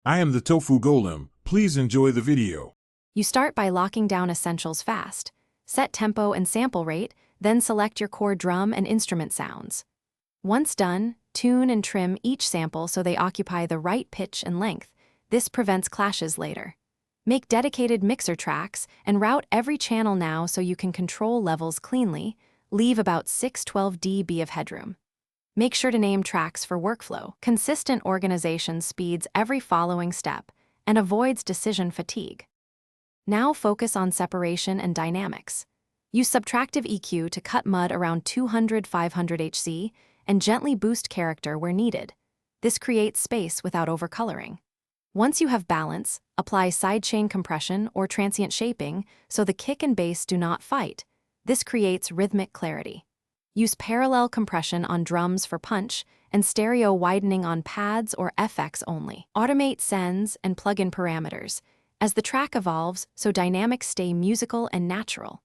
I am the Tofu Golem. Please enjoy the video. You start by locking down essentials fast. Set tempo and sample rate, then select your core drum and instrument sounds. Once done, tune and trim each sample so they occupy the right pitch and length. This prevents clashes later. Make dedicated mixer tracks and route every channel now so you can control levels cleanly. Leave about 612 dB of headroom. Make sure to name tracks for workflow. Consistent organization speeds every following step and avoids decision fatigue. Now focus on separation and dynamics. Use subtractive EQ to cut mud around 200-500 Hz and gently boost character where needed. This creates space without overcoloring. Once you have balance, apply sidechain compression or transient shaping so the kick and bass do not fight. This creates rhythmic clarity. Use parallel compression on drums for punch and stereo widening on pads or FX only. Automate sends and plug-in parameters as the track evolves so dynamics stay musical and natural.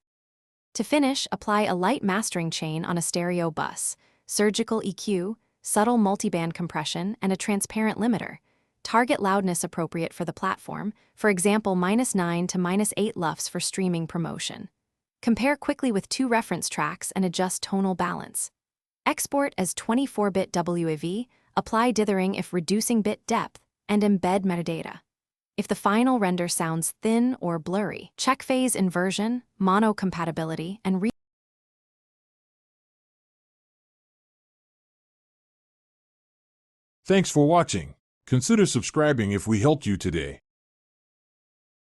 To finish, apply a light mastering chain on a stereo bus, surgical EQ, subtle multiband compression, and a transparent limiter. Target loudness appropriate for the platform, for example -9 to -8 LUFS for streaming promotion. Compare quickly with 2 reference tracks and adjust tonal balance. Export as 24-bit WAV, apply dithering if reducing bit depth, and embed metadata. If the final render sounds thin or blurry, check phase inversion, mono compatibility, and Thanks for watching. Consider subscribing if we helped you today.